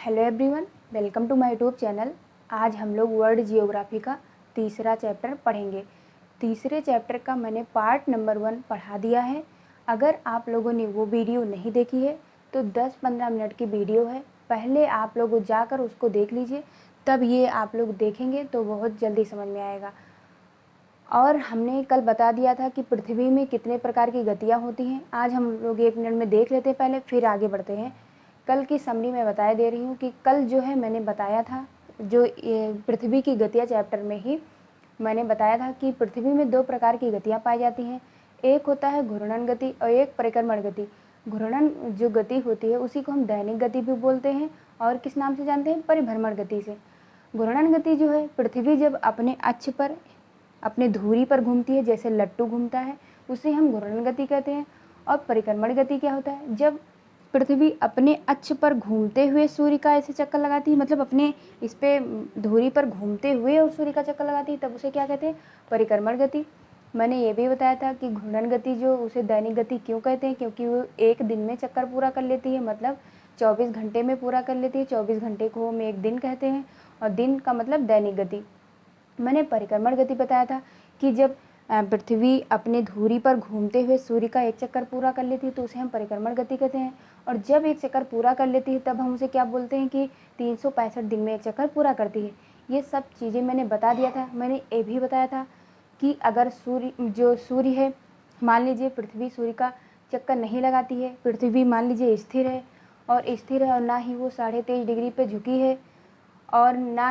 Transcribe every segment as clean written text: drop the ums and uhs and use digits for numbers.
Hello everyone, welcome to my YouTube channel. आज हम लोग वर्ल्ड जियोग्राफी का तीसरा चैप्टर पढ़ेंगे। तीसरे चैप्टर का मैंने पार्ट नंबर 1 पढ़ा दिया है। अगर आप लोगों ने वो वीडियो नहीं देखी है तो 10-15 मिनट की वीडियो है, पहले आप लोग जाकर उसको देख लीजिए, तब ये आप लोग देखेंगे तो बहुत जल्दी समझ में आएगा। और हमने कल बता दिया था कि पृथ्वी में कितने प्रकार की गतियाँ होती हैं। आज हम लोग 1 मिनट में देख लेते हैं पहले, फिर आगे बढ़ते हैं। कल की समरी मैं बता दे रही हूँ कि कल जो है मैंने बताया था, जो पृथ्वी की गतियाँ चैप्टर में ही मैंने बताया था कि पृथ्वी में 2 प्रकार की गतियाँ पाई जाती हैं। एक होता है घूर्णन गति और एक परिक्रमण गति। घूर्णन जो गति होती है उसी को हम दैनिक गति भी बोलते हैं और किस नाम से जानते हैं, परिभ्रमण गति से। घूर्णन गति जो है, पृथ्वी जब अपने अक्ष पर, अपने धुरी पर घूमती है, जैसे लट्टू घूमता है, उसे हम घूर्णन गति कहते हैं। और परिक्रमण गति क्या होता है, जब पृथ्वी अपने अक्ष पर घूमते हुए सूर्य का ऐसे चक्कर लगाती है, मतलब अपने इस पे धुरी पर घूमते हुए और सूर्य का चक्कर लगाती है, तब उसे क्या कहते हैं, परिक्रमण गति। मैंने ये भी बताया था कि घूर्णन गति जो, उसे दैनिक गति क्यों कहते हैं, क्योंकि वो एक दिन में चक्कर पूरा कर लेती है, मतलब 24 घंटे में पूरा कर लेती है। 24 घंटे को हम एक दिन कहते हैं और दिन का मतलब दैनिक गति। मैंने परिक्रमण गति बताया था कि जब पृथ्वी अपने धुरी पर घूमते हुए सूर्य का एक चक्कर पूरा कर लेती है तो उसे हम परिक्रमण गति कहते हैं। और जब एक चक्कर पूरा कर लेती है तब हम उसे क्या बोलते हैं कि 365 दिन में एक चक्कर पूरा करती है। ये सब चीज़ें मैंने बता दिया था। मैंने ये भी बताया था कि अगर सूर्य है, मान लीजिए पृथ्वी सूर्य का चक्कर नहीं लगाती है, पृथ्वी मान लीजिए स्थिर है और ना ही वो 23.5 डिग्री पे झुकी है और ना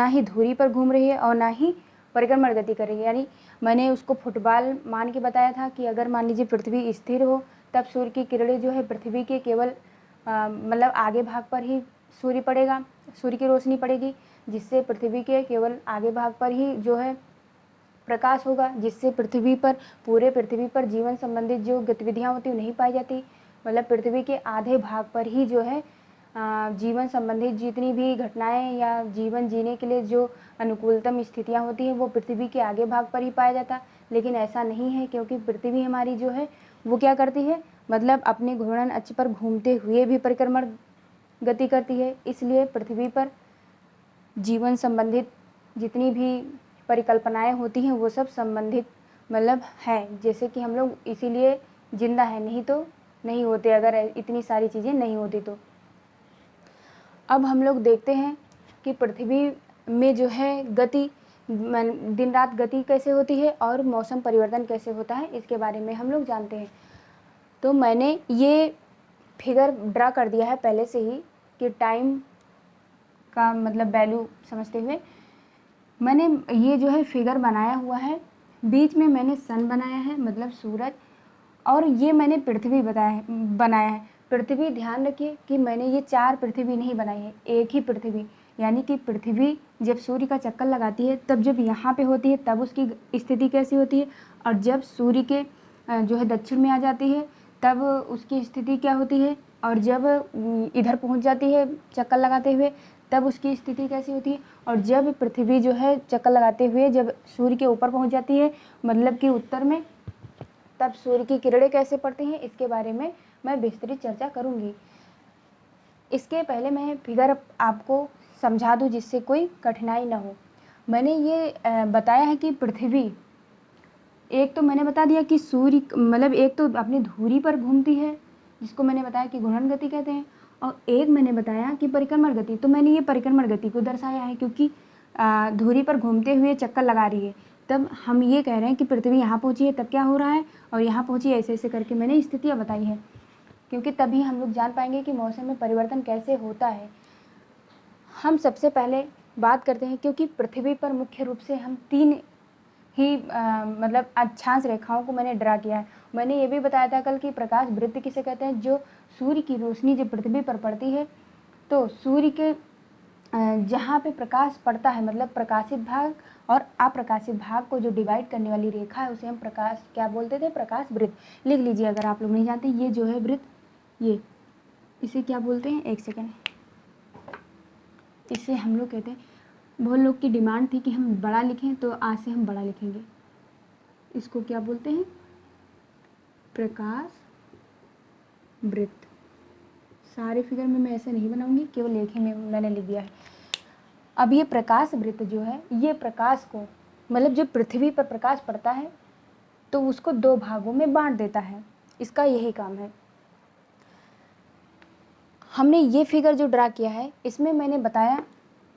ही धुरी पर घूम रही है और ना ही परिक्रमण गति कर रही है। यानी मैंने उसको फुटबॉल मान के बताया था कि अगर मान लीजिए पृथ्वी स्थिर हो तब सूर्य की किरणें जो है पृथ्वी के केवल मतलब आगे भाग पर ही सूर्य की रोशनी पड़ेगी, जिससे पृथ्वी के केवल आगे भाग पर ही जो है प्रकाश होगा, जिससे पूरे पृथ्वी पर जीवन संबंधित जो गतिविधियाँ होती हैं नहीं पाई जाती। मतलब पृथ्वी के आधे भाग पर ही जो है जीवन संबंधित जितनी भी घटनाएं या जीवन जीने के लिए जो अनुकूलतम स्थितियां होती हैं वो पृथ्वी के आगे भाग पर ही पाया जाता। लेकिन ऐसा नहीं है, क्योंकि पृथ्वी हमारी जो है वो क्या करती है, मतलब अपने घूर्णन अक्ष पर घूमते हुए भी परिक्रमण गति करती है। इसलिए पृथ्वी पर जीवन संबंधित जितनी भी परिकल्पनाएं होती हैं वो सब संबंधित मतलब है, जैसे कि हम लोग इसीलिए जिंदा है, नहीं तो नहीं होते अगर इतनी सारी चीज़ें नहीं होती तो। अब हम लोग देखते हैं कि पृथ्वी में जो है गति, दिन रात गति कैसे होती है और मौसम परिवर्तन कैसे होता है, इसके बारे में हम लोग जानते हैं। तो मैंने ये फिगर ड्रा कर दिया है पहले से ही कि टाइम का मतलब वैल्यू समझते हुए मैंने ये जो है फिगर बनाया हुआ है। बीच में मैंने सन बनाया है, मतलब सूरज, और ये मैंने पृथ्वी बनाया है। पृथ्वी, ध्यान रखिए कि मैंने ये 4 पृथ्वी नहीं बनाई है, एक ही पृथ्वी। यानी कि पृथ्वी जब सूर्य का चक्कर लगाती है तब जब यहाँ पे होती है तब उसकी स्थिति कैसी होती है, और जब सूर्य के जो है दक्षिण में आ जाती है तब उसकी स्थिति क्या होती है, और जब इधर पहुँच जाती है चक्कर लगाते हुए तब उसकी स्थिति कैसी होती है, और जब पृथ्वी जो है चक्कर लगाते हुए जब सूर्य के ऊपर पहुँच जाती है, मतलब कि उत्तर में, तब सूर्य की किरणें कैसे पड़ती हैं, इसके बारे में मैं विस्तृत चर्चा करूंगी। इसके पहले मैं फिगर आपको समझा दूं जिससे कोई कठिनाई ना हो। मैंने ये बताया है कि पृथ्वी, एक तो मैंने बता दिया कि सूर्य मतलब एक तो अपनी धुरी पर घूमती है जिसको मैंने बताया कि घूर्णन गति कहते हैं, और एक मैंने बताया कि परिक्रमण गति। तो मैंने ये परिक्रमण गति को दर्शाया है क्योंकि धुरी पर घूमते हुए चक्कर लगा रही है, तब हम ये कह रहे हैं कि पृथ्वी यहाँ पहुँची है तब क्या हो रहा है, और यहाँ पहुँची ऐसे ऐसे करके मैंने स्थितियाँ बताई हैं, क्योंकि तभी हम लोग जान पाएंगे कि मौसम में परिवर्तन कैसे होता है। हम सबसे पहले बात करते हैं, क्योंकि पृथ्वी पर मुख्य रूप से हम 3 ही मतलब अक्षांश रेखाओं को मैंने ड्रा किया है। मैंने ये भी बताया था कल कि प्रकाश वृत्त किसे कहते हैं, जो सूर्य की रोशनी जब पृथ्वी पर पड़ती है तो सूर्य के जहाँ पे प्रकाश पड़ता है, मतलब प्रकाशित भाग और अप्रकाशित भाग को जो डिवाइड करने वाली रेखा है उसे हम प्रकाश क्या बोलते थे, प्रकाश वृत्त। लिख लीजिए अगर आप लोग नहीं जानते, ये जो है वृत्त, ये इसे क्या बोलते हैं, एक सेकेंड, इसे हम लोग कहते हैं, बहुत लोग की डिमांड थी कि हम बड़ा लिखें तो आज से हम बड़ा लिखेंगे। इसको क्या बोलते हैं, प्रकाश वृत्त। सारे फिगर में मैं ऐसे नहीं बनाऊंगी, केवल एक ही में मैंने लिख दिया है। अब ये प्रकाश वृत्त जो है, ये प्रकाश को मतलब जो पृथ्वी पर प्रकाश पड़ता है तो उसको 2 भागों में बांट देता है, इसका यही काम है। हमने ये फिगर जो ड्रा किया है इसमें मैंने बताया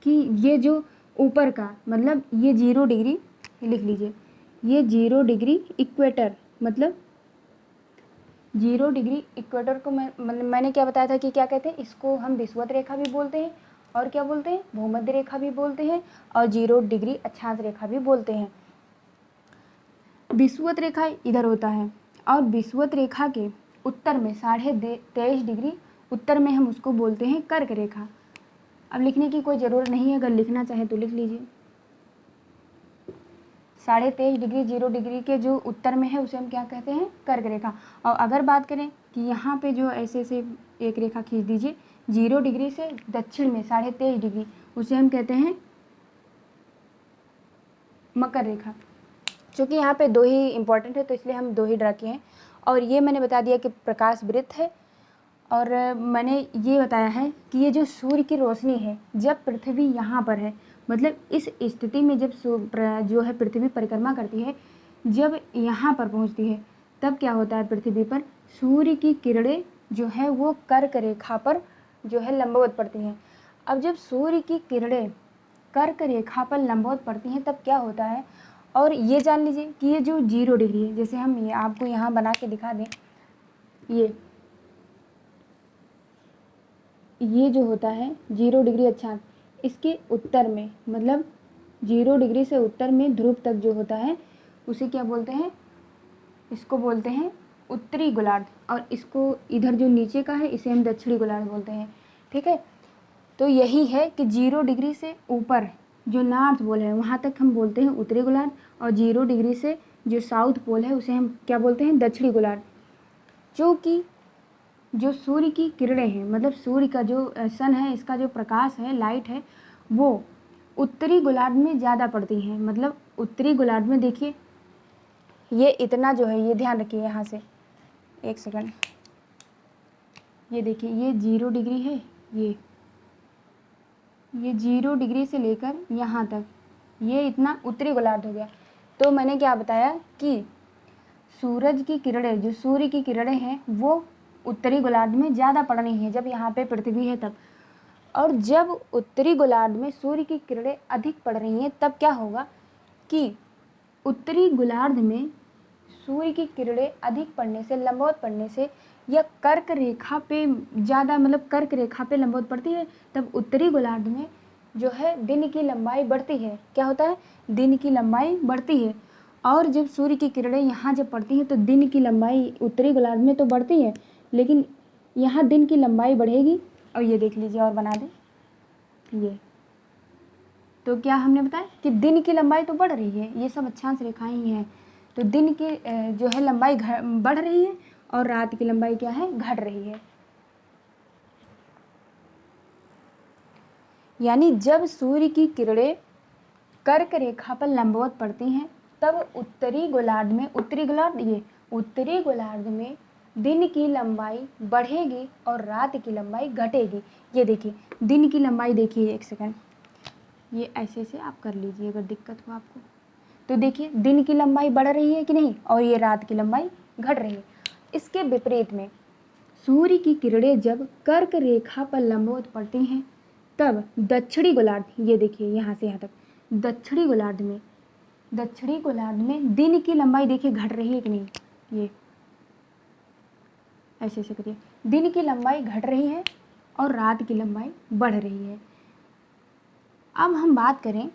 कि ये जो ऊपर का मतलब ये 0 डिग्री, लिख लीजिए, ये 0 डिग्री इक्वेटर, मतलब 0 डिग्री इक्वेटर को मैंने क्या बताया था कि क्या कहते हैं, इसको हम विषुवत रेखा भी बोलते हैं और क्या बोलते हैं, भूमध्य रेखा भी बोलते हैं और 0 डिग्री अक्षांश रेखा भी बोलते हैं। विषुवत रेखा इधर होता है और विषुवत रेखा के उत्तर में 23.5 डिग्री उत्तर में हम उसको बोलते हैं कर्क रेखा। अब लिखने की कोई ज़रूरत नहीं है, अगर लिखना चाहे तो लिख लीजिए। 23.5 डिग्री 0 डिग्री के जो उत्तर में है उसे हम क्या कहते हैं, कर्क रेखा। और अगर बात करें कि यहाँ पे जो ऐसे से एक रेखा खींच दीजिए 0 डिग्री से दक्षिण में 23.5 डिग्री, उसे हम कहते हैं मकर रेखा। क्योंकि यहाँ पे 2 ही इम्पोर्टेंट है तो इसलिए हम 2 ही ड्रा किए हैं। और ये मैंने बता दिया कि प्रकाश वृत्त है, और मैंने ये बताया है कि ये जो सूर्य की रोशनी है जब पृथ्वी यहाँ पर है, मतलब इस स्थिति में जब जो है पृथ्वी परिक्रमा करती है, जब यहाँ पर पहुँचती है तब क्या होता है, पृथ्वी पर सूर्य की किरणें जो है वो कर्क रेखा पर जो है लंबवत पड़ती हैं। अब जब सूर्य की किरणें कर्क रेखा पर लंबवत पड़ती हैं तब क्या होता है, और ये जान लीजिए कि ये जो 0 डिग्री है, जैसे हम ये आपको यहाँ बना के दिखा दें, ये जो होता है 0 डिग्री अक्षांश, इसके उत्तर में मतलब 0 डिग्री से उत्तर में ध्रुव तक जो होता है उसे क्या बोलते हैं, इसको बोलते हैं उत्तरी गोलार्ध, और इसको इधर जो नीचे का है इसे हम दक्षिणी गोलार्ध बोलते हैं। ठीक है, तो यही है कि 0 डिग्री से ऊपर जो नॉर्थ पोल है वहाँ तक हम बोलते हैं उत्तरी गोलार्ध, और 0 डिग्री से जो साउथ पोल है उसे हम क्या बोलते हैं, दक्षिणी गोलार्ध। क्योंकि जो सूर्य की किरणें हैं, मतलब सूर्य का जो सन है, इसका जो प्रकाश है, लाइट है, वो उत्तरी गोलार्ध में ज़्यादा पड़ती हैं। मतलब उत्तरी गोलार्ध में देखिए ये इतना जो है, ये ध्यान रखिए, यहाँ से एक सेकंड, ये देखिए ये 0 डिग्री है, ये 0 डिग्री से लेकर यहाँ तक ये इतना उत्तरी गोलार्ध हो गया। तो मैंने क्या बताया कि सूरज की किरणें, जो सूर्य की किरणें हैं वो उत्तरी गोलार्ध में ज़्यादा पड़ रही हैं जब यहाँ पे पृथ्वी है तब। और जब उत्तरी गोलार्ध में सूर्य की किरणें अधिक पड़ रही हैं तब क्या होगा कि उत्तरी गोलार्ध में सूर्य की किरणें अधिक पड़ने से, लंबवत पड़ने से, या कर्क रेखा पे ज़्यादा, मतलब कर्क रेखा पे लंबवत पड़ती है, तब उत्तरी गोलार्ध में जो है दिन की लंबाई बढ़ती है। क्या होता है, दिन की लंबाई बढ़ती है। और जब सूर्य की किरणें यहाँ जब पड़ती हैं तो दिन की लंबाई उत्तरी गोलार्ध में तो बढ़ती है, लेकिन यहाँ दिन की लंबाई बढ़ेगी। और ये देख लीजिए और बना दें, ये तो क्या हमने बताया कि दिन की लंबाई तो बढ़ रही है, ये सब अक्षांश रेखाएं ही हैं, तो दिन की जो है लंबाई बढ़ रही है और रात की लंबाई क्या है, घट रही है। यानी जब सूर्य की किरणें कर्क रेखा पर लंबवत पड़ती हैं तब उत्तरी गोलार्ध में, उत्तरी गोलार्ध में दिन की लंबाई बढ़ेगी और रात की लंबाई घटेगी। ये देखिए दिन की लंबाई, देखिए एक सेकंड, ये ऐसे से आप कर लीजिए अगर दिक्कत हो आपको। तो देखिए दिन की लंबाई बढ़ रही है कि नहीं, और ये रात की लंबाई घट रही है। इसके विपरीत में सूर्य की किरणें जब कर्क रेखा पर लंबवत पड़ती हैं तब दक्षिणी गोलार्ध, ये देखिए यहाँ से यहाँ तक, दक्षिणी गोलार्ध में दिन की लंबाई देखिए घट रही है कि नहीं, ये ऐसे ऐसे करिए, दिन की लंबाई घट रही है और रात की लंबाई बढ़ रही है। अब हम बात करें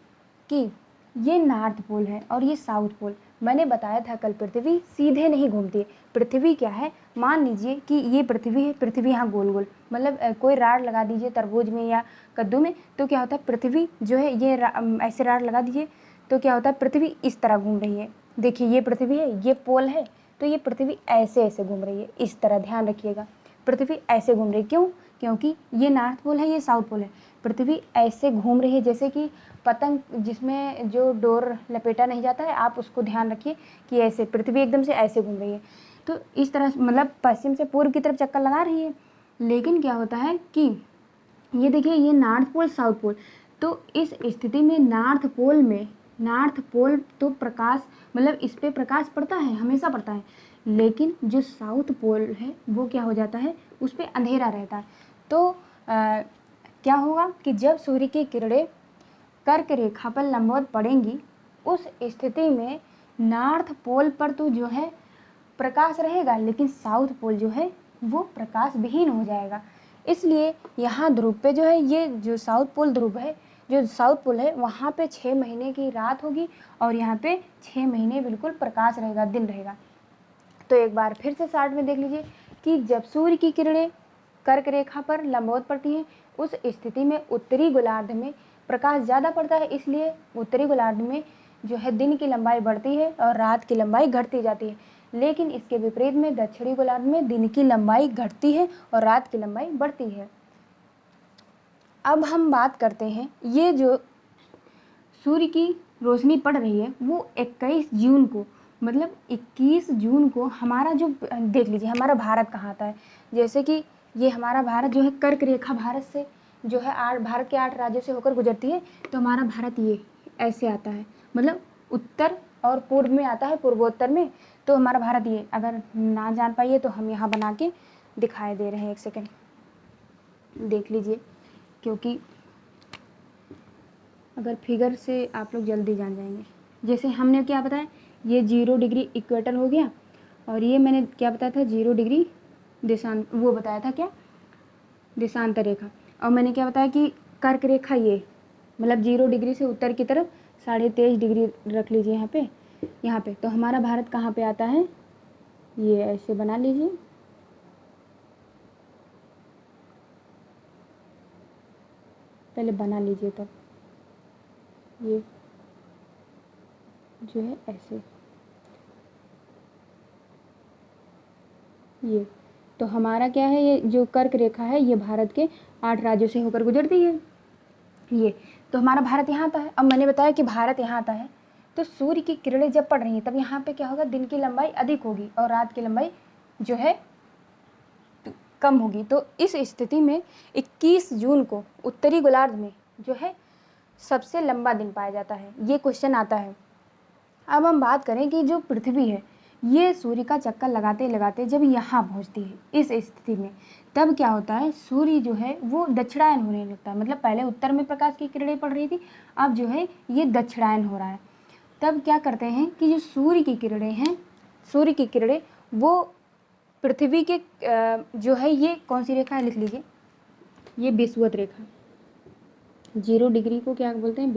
कि ये नॉर्थ पोल है और ये साउथ पोल। मैंने बताया था कल पृथ्वी सीधे नहीं घूमती है। पृथ्वी क्या है, मान लीजिए कि ये पृथ्वी है, पृथ्वी यहाँ गोल गोल, मतलब कोई राड लगा दीजिए तरबूज में या कद्दू में, तो क्या होता है पृथ्वी जो है ये ऐसे राड लगा दीजिए तो क्या होता है पृथ्वी इस तरह घूम रही है। देखिए ये पृथ्वी है, ये पोल है, तो ये पृथ्वी ऐसे ऐसे घूम रही है, इस तरह ध्यान रखिएगा, पृथ्वी ऐसे घूम रही है। क्यों, क्योंकि ये नॉर्थ पोल है, ये साउथ पोल है। पृथ्वी ऐसे घूम रही है जैसे कि पतंग जिसमें जो डोर लपेटा नहीं जाता है, आप उसको ध्यान रखिए कि ऐसे पृथ्वी एकदम से ऐसे घूम रही है। तो इस तरह मतलब पश्चिम से पूर्व की तरफ चक्कर लगा रही है। लेकिन क्या होता है कि ये देखिए, ये नॉर्थ पोल साउथ पोल, तो इस स्थिति में नॉर्थ पोल तो प्रकाश, मतलब इस पे प्रकाश पड़ता है, हमेशा पड़ता है, लेकिन जो साउथ पोल है वो क्या हो जाता है, उस पर अंधेरा रहता है। तो क्या होगा कि जब सूर्य की किरणें कर्क रेखा पर लंबवत पड़ेंगी, उस स्थिति में नॉर्थ पोल पर तो जो है प्रकाश रहेगा, लेकिन साउथ पोल जो है वो प्रकाश विहीन हो जाएगा। इसलिए यहाँ ध्रुव पे जो है, ये जो साउथ पोल ध्रुव है, जो साउथ पोल है, वहाँ पे 6 महीने की रात होगी और यहाँ पे 6 महीने बिल्कुल प्रकाश रहेगा, दिन रहेगा। तो एक बार फिर से चार्ट में देख लीजिए कि जब सूर्य की किरणें कर्क रेखा पर लंबवत पड़ती हैं, उस स्थिति में उत्तरी गोलार्ध में प्रकाश ज़्यादा पड़ता है, इसलिए उत्तरी गोलार्ध में जो है दिन की लंबाई बढ़ती है और रात की लंबाई घटती जाती है। लेकिन इसके विपरीत में दक्षिणी गोलार्ध में दिन की लंबाई घटती है और रात की लंबाई बढ़ती है। अब हम बात करते हैं, ये जो सूर्य की रोशनी पड़ रही है वो 21 जून को, मतलब 21 जून को हमारा जो, देख लीजिए हमारा भारत कहाँ आता है। जैसे कि ये हमारा भारत जो है कर्क रेखा भारत से जो है भारत के 8 राज्यों से होकर गुजरती है, तो हमारा भारत ये ऐसे आता है, मतलब उत्तर और पूर्व में आता है, पूर्वोत्तर में। तो हमारा भारत ये, अगर ना जान पाइए तो हम यहाँ बना के दिखाई दे रहे हैं, एक सेकेंड देख लीजिए, क्योंकि अगर फिगर से आप लोग जल्दी जान जाएंगे। जैसे हमने क्या बताया, ये 0 डिग्री इक्वेटर हो गया, और ये मैंने क्या बताया था, 0 डिग्री देशांत, वो बताया था क्या, देशांतर रेखा। और मैंने क्या बताया कि कर्क रेखा ये, मतलब 0 डिग्री से उत्तर की तरफ 23.5 डिग्री रख लीजिए यहाँ पे। तो हमारा भारत कहाँ पे आता है, ये ऐसे बना लीजिए, पहले बना लीजिए, तब ये जो है ऐसे, ये तो हमारा क्या है, ये जो कर्क रेखा है ये भारत के 8 राज्यों से होकर गुजरती है। ये तो हमारा भारत यहाँ आता है। अब मैंने बताया कि भारत यहाँ आता है, तो सूर्य की किरणें जब पड़ रही हैं तब यहाँ पे क्या होगा, दिन की लंबाई अधिक होगी और रात की लंबाई जो है कम होगी। तो इस स्थिति में 21 जून को उत्तरी गोलार्ध में जो है सबसे लंबा दिन पाया जाता है। ये क्वेश्चन आता है। अब हम बात करें कि जो पृथ्वी है ये सूर्य का चक्कर लगाते लगाते जब यहाँ पहुँचती है इस स्थिति में, तब क्या होता है, सूर्य जो है वो दक्षिणायन होने लगता है। मतलब पहले उत्तर में प्रकाश की किरणें पड़ रही थी, अब जो है ये दक्षिणायन हो रहा है। तब क्या करते हैं कि जो सूर्य की किरणें हैं, सूर्य की किरणें वो पृथ्वी के जो है, ये कौन सी रेखा है लिख लीजिए, ये विषुवत रेखा, 0 डिग्री को क्या बोलते हैं,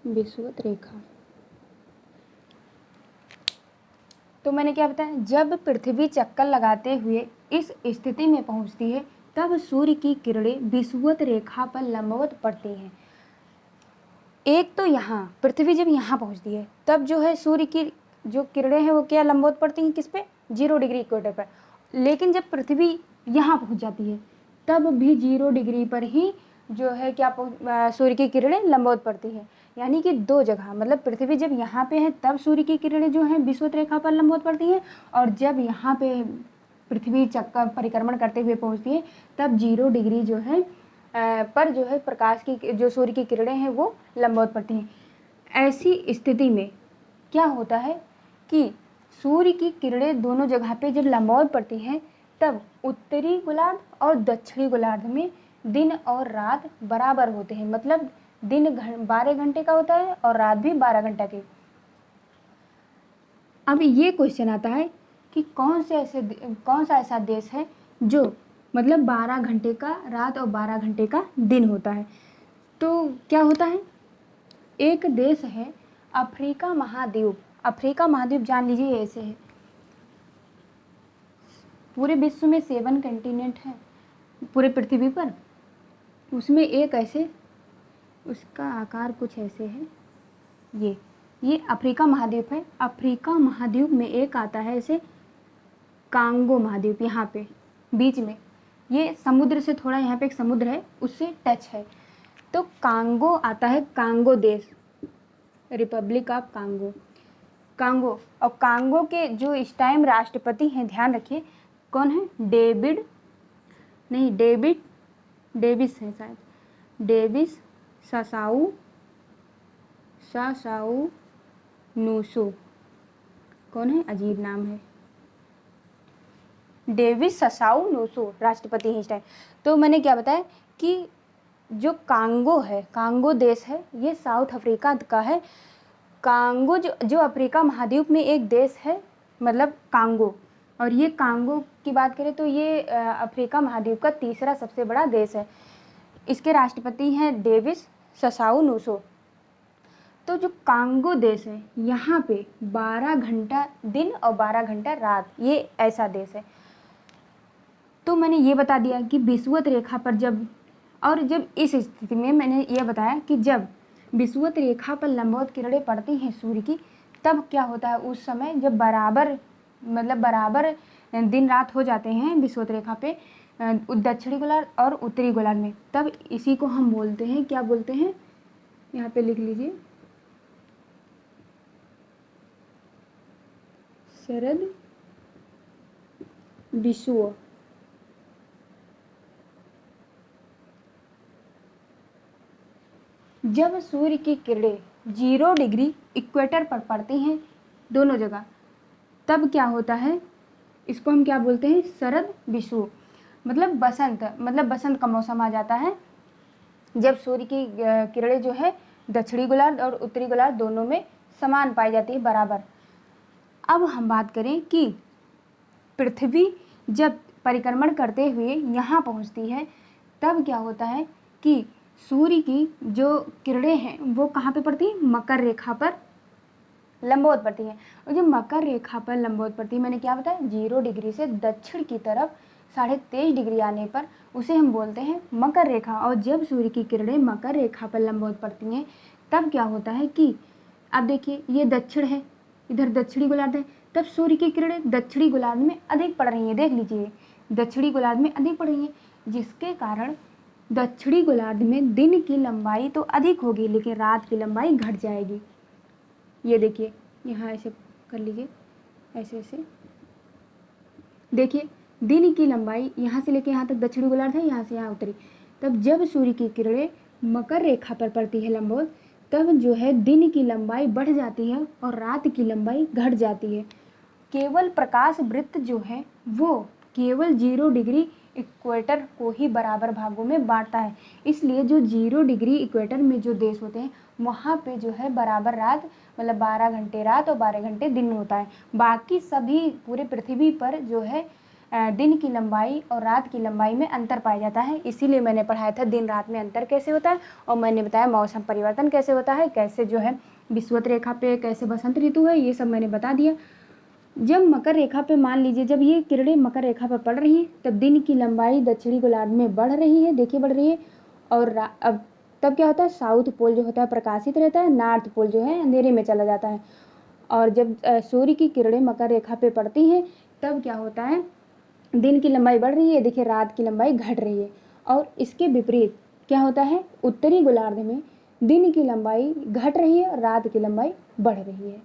विषुवत रेखा। तो मैंने क्या बताया, जब पृथ्वी चक्कर लगाते हुए इस स्थिति में पहुंचती है तब सूर्य की किरणें विषुवत रेखा पर लंबवत पड़ती हैं। एक तो यहाँ पृथ्वी जब यहाँ पहुंचती है तब जो है सूर्य की जो किरणें हैं वो क्या लंबवत पड़ती हैं, किस पे, 0 डिग्री इक्वेटर पर। लेकिन जब पृथ्वी यहाँ पहुँच जाती है तब भी 0 डिग्री पर ही जो है क्या सूर्य की किरणें लंबवत पड़ती है। यानी कि 2 जगह, मतलब पृथ्वी जब यहाँ पे है तब सूर्य की किरणें जो हैं विषुवत रेखा पर लंबवत पड़ती हैं, और जब यहाँ पे पृथ्वी चक्कर परिक्रमण करते हुए पहुँचती है तब 0 डिग्री जो है पर जो है प्रकाश की जो सूर्य की किरणें हैं वो लंबवत पड़ती हैं। ऐसी स्थिति में क्या होता है कि सूर्य की किरणें दोनों जगह पे जब लंबवत पड़ती हैं तब उत्तरी गोलार्ध और दक्षिणी गोलार्ध में दिन और रात बराबर होते हैं। मतलब दिन 12 घंटे का होता है और रात भी 12 घंटा की। अब ये क्वेश्चन आता है कि कौन सा ऐसा देश है जो मतलब 12 घंटे का रात और 12 घंटे का दिन होता है। तो क्या होता है, एक देश है अफ्रीका महाद्वीप। अफ्रीका महाद्वीप जान लीजिए ऐसे है, पूरे विश्व में 7 कंटिनेंट हैं पूरे पृथ्वी पर, उसमें एक ऐसे, उसका आकार कुछ ऐसे है, ये अफ्रीका महाद्वीप है। अफ्रीका महाद्वीप में एक आता है ऐसे कांगो महाद्वीप, यहाँ पे बीच में, ये समुद्र से थोड़ा, यहाँ पे एक समुद्र है उससे टच है। तो कांगो आता है, कांगो देश, रिपब्लिक ऑफ कांगो। और कांगो के जो इस टाइम राष्ट्रपति हैं, ध्यान रखिए कौन है, डेविड नहीं, डेविस है शायद, डेविस सासाऊ नूसो। कौन है, अजीब नाम है, डेविस ससाऊ नूसो, राष्ट्रपति हैं इस टाइम। तो मैंने क्या बताया कि जो कांगो है, कांगो देश है, ये साउथ अफ्रीका का है। कांगो जो अफ्रीका महाद्वीप में एक देश है, मतलब कांगो। और ये कांगो की बात करें तो ये अफ्रीका महाद्वीप का तीसरा सबसे बड़ा देश है। इसके राष्ट्रपति हैं डेविस ससाऊ नूसो। तो जो कांगो देश है, यहाँ पे 12 घंटा दिन और 12 घंटा रात, ये ऐसा देश है। तो मैंने ये बता दिया कि विषुवत रेखा पर जब इस स्थिति में मैंने ये बताया कि जब विषुवत रेखा पर लंबवत किरणें पड़ती हैं सूर्य की, तब क्या होता है, उस समय जब बराबर दिन रात हो जाते हैं विषुवत रेखा पे दक्षिणी गोलार्ध और उत्तरी गोलार्ध में, तब इसी को हम बोलते हैं, क्या बोलते हैं, यहाँ पे लिख लीजिए, शरद विषुव। जब सूर्य की किरणें 0 डिग्री इक्वेटर पर पड़ती हैं दोनों जगह, तब क्या होता है, इसको हम क्या बोलते हैं, शरद विषुव। मतलब बसंत का मौसम आ जाता है, जब सूर्य की किरणें जो है दक्षिणी गोलार्ध और उत्तरी गोलार्ध दोनों में समान पाई जाती है, बराबर। अब हम बात करें कि पृथ्वी जब परिक्रमण करते हुए यहाँ पहुँचती है, तब क्या होता है कि सूर्य की जो किरणें हैं वो कहाँ पे पड़ती हैं, मकर रेखा पर लंबवत पड़ती हैं। और जो मकर रेखा पर लंबवत पड़ती है, मैंने क्या बताया, 0 डिग्री से दक्षिण की तरफ 23.5 डिग्री आने पर उसे हम बोलते हैं मकर रेखा। और जब सूर्य की किरणें मकर रेखा पर लंबवत पड़ती हैं, तब क्या होता है कि अब देखिए, ये दक्षिण है, इधर दक्षिणी गोलार्ध है, तब सूर्य की किरणें दक्षिणी गोलार्ध में अधिक पड़ रही हैं। देख लीजिए, दक्षिणी गोलार्ध में अधिक पड़ रही हैं, जिसके कारण दक्षिणी गोलार्ध में दिन की लंबाई तो अधिक होगी, लेकिन रात की लंबाई घट जाएगी। ये देखिए, यहाँ ऐसे कर लीजिए, ऐसे देखिए, दिन की लंबाई यहाँ से लेके यहाँ तक दक्षिणी गोलार्ध है, यहाँ से यहाँ उत्तरी। तब जब सूर्य की किरणें मकर रेखा पर पड़ती है लंबवत, तब जो है दिन की लंबाई बढ़ जाती है और रात की लंबाई घट जाती है। केवल प्रकाश वृत्त जो है वो केवल 0 डिग्री इक्वेटर को ही बराबर भागों में बांटता है। इसलिए जो 0 डिग्री इक्वेटर में जो देश होते हैं, वहाँ पे जो है बराबर रात, मतलब 12 घंटे रात और 12 घंटे दिन होता है। बाकी सभी पूरे पृथ्वी पर जो है दिन की लंबाई और रात की लंबाई में अंतर पाया जाता है। इसीलिए मैंने पढ़ाया था दिन रात में अंतर कैसे होता है, और मैंने बताया मौसम परिवर्तन कैसे होता है, कैसे जो है विषुवत रेखा पे कैसे बसंत ऋतु है, ये सब मैंने बता दिया। जब मकर रेखा पे मान लीजिए, जब ये किरणें मकर रेखा पर पड़ रही हैं, तब दिन की लंबाई दक्षिणी गोलार्ध में बढ़ रही है, देखिए बढ़ रही है। और अब तब क्या होता है, साउथ पोल जो होता है प्रकाशित रहता है, नॉर्थ पोल जो है अंधेरे में चला जाता है। और जब सूर्य की किरणें मकर रेखा पे पड़ती हैं, तब क्या होता है, दिन की लंबाई बढ़ रही है, देखिए रात की लंबाई घट रही है। और इसके विपरीत क्या होता है, उत्तरी गोलार्ध में दिन की लंबाई घट रही है और रात की लंबाई बढ़ रही है।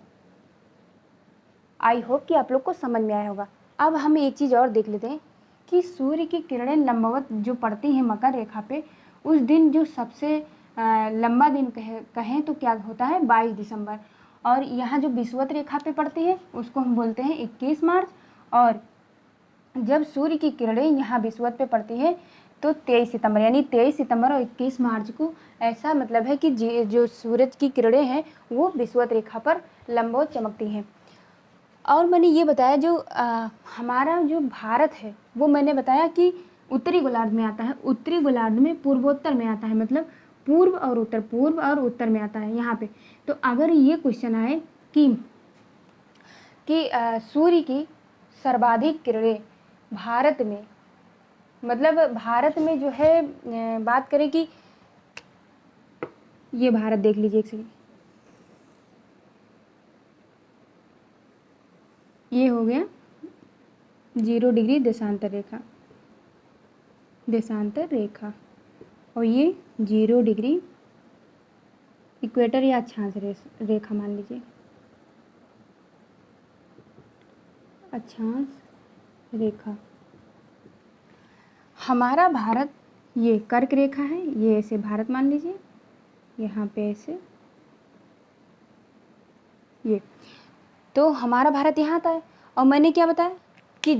आई होप कि आप लोग को समझ में आया होगा। अब हम एक चीज़ और देख लेते हैं कि सूर्य की किरणें लंबवत जो पड़ती हैं मकर रेखा पे, उस दिन जो सबसे लंबा दिन कहें तो क्या होता है, 22 दिसंबर। और यहाँ जो विषुवत रेखा पे पड़ती है उसको हम बोलते हैं 21 मार्च। और जब सूर्य की किरणें यहाँ विषुवत पे पड़ती है तो 23 सितंबर, यानी 23 सितंबर और 21 मार्च को ऐसा मतलब है कि जो सूरज की किरणें हैं वो विषुवत रेखा पर लंबवत चमकती हैं। और मैंने ये बताया जो हमारा जो भारत है वो मैंने बताया कि उत्तरी गोलार्ध में आता है, उत्तरी गोलार्ध में पूर्वोत्तर में आता है, मतलब पूर्व और उत्तर में आता है यहाँ पे। तो अगर ये क्वेश्चन आए कि सूर्य की सर्वाधिक किरणें भारत में, मतलब भारत में जो है बात करें कि ये भारत देख लीजिए एक सेकंड, ये हो गया 0 डिग्री देशांतर रेखा, और ये 0 डिग्री इक्वेटर या अक्षांश रेखा मान लीजिए, अक्षांश रेखा। हमारा भारत ये कर्क रेखा है, ये ऐसे भारत मान लीजिए, यहाँ पे ऐसे ये, तो हमारा भारत यहाँ आता है। और मैंने क्या बताया कि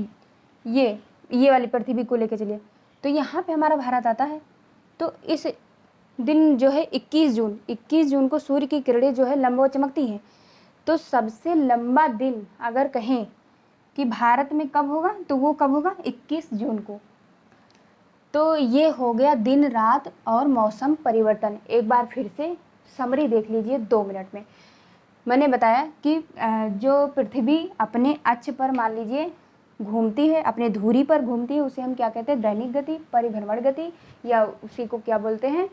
ये वाली पृथ्वी को लेकर चलिए, तो यहाँ पे हमारा भारत आता है। तो इस दिन जो है 21 जून को सूर्य की किरणें जो है लंबवत चमकती हैं। तो सबसे लंबा दिन अगर कहें कि भारत में कब होगा, तो वो कब होगा, 21 जून को। तो ये हो गया दिन रात और मौसम परिवर्तन। एक बार फिर से समरी देख लीजिए 2 मिनट में। मैंने बताया कि जो पृथ्वी अपने अक्ष पर मान लीजिए घूमती है, अपने धुरी पर घूमती है, उसे हम क्या कहते हैं, दैनिक गति, परिभ्रमण गति, या उसी को क्या बोलते हैं,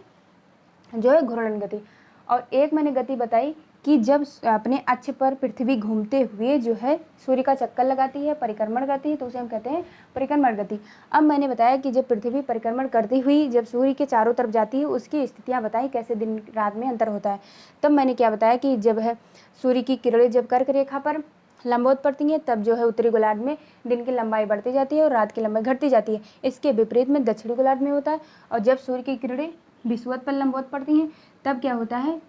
जो है घूर्णन गति। और एक मैंने गति बताई कि जब अपने अक्ष पर पृथ्वी घूमते हुए जो है सूर्य का चक्कर लगाती है, परिक्रमण करती है, तो उसे हम कहते हैं परिक्रमण गति। अब मैंने बताया कि जब पृथ्वी परिक्रमण करती हुई जब सूर्य के चारों तरफ जाती है, उसकी स्थितियां बताई, कैसे दिन रात में अंतर होता है। तब मैंने क्या बताया कि जब है सूर्य की किरणें जब कर्क रेखा पर लंबवत पड़ती हैं, तब जो है उत्तरी गोलार्ध में दिन की लंबाई बढ़ती जाती है और रात की लंबाई घटती जाती है। इसके विपरीत में दक्षिणी गोलार्ध में होता है। और जब सूर्य की किरणें विषुवत पर लंबवत पड़ती हैं, तब क्या होता है,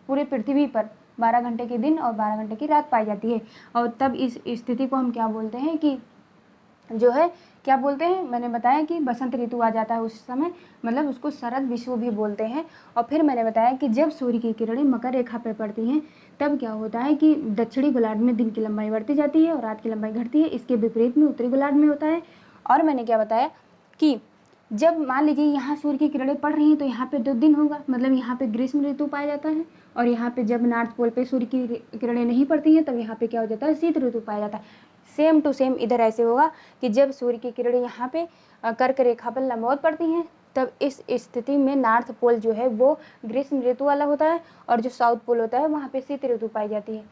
पूरे पृथ्वी पर 12 घंटे के दिन और 12 घंटे की रात पाई जाती है। और तब इस स्थिति को हम क्या बोलते हैं कि जो है क्या बोलते हैं, मैंने बताया कि बसंत ऋतु आ जाता है उस समय, मतलब उसको शरद विषुव भी बोलते हैं। और फिर मैंने बताया कि जब सूर्य की किरणें मकर रेखा पर पड़ती हैं, तब क्या होता है कि दक्षिणी गोलार्ध में दिन की लंबाई बढ़ती जाती है और रात की लंबाई घटती है। इसके विपरीत में उत्तरी गोलार्ध में होता है। और मैंने क्या बताया कि जब मान लीजिए यहाँ सूर्य की किरणें पड़ रही हैं, तो यहाँ पे 2 दिन होगा, मतलब यहाँ पे ग्रीष्म ऋतु पाया जाता है। और यहाँ पे जब नॉर्थ पोल पे सूर्य की किरणें नहीं पड़ती हैं, तब यहाँ पे क्या हो जाता है, शीत ऋतु पाया जाता है। सेम टू सेम इधर ऐसे होगा कि जब सूर्य की किरणें यहाँ पे कर्क रेखा पर लंबवत पड़ती हैं, तब इस स्थिति में नॉर्थ पोल जो है वो ग्रीष्म ऋतु वाला होता है, और जो साउथ पोल होता है वहाँ पे शीत ऋतु पाई जाती है।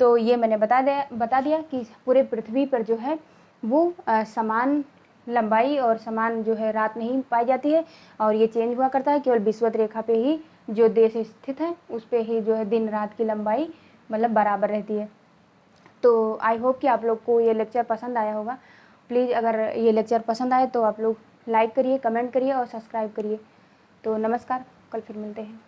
तो ये मैंने बता दिया कि पूरे पृथ्वी पर जो है वो समान लंबाई और समान जो है रात नहीं पाई जाती है, और ये चेंज हुआ करता है। केवल विषुवत रेखा पे ही जो देश स्थित है उस पे ही जो है दिन रात की लंबाई मतलब बराबर रहती है। तो आई होप कि आप लोग को ये लेक्चर पसंद आया होगा। प्लीज़ अगर ये लेक्चर पसंद आए तो आप लोग लाइक करिए, कमेंट करिए और सब्सक्राइब करिए। तो नमस्कार, कल फिर मिलते हैं।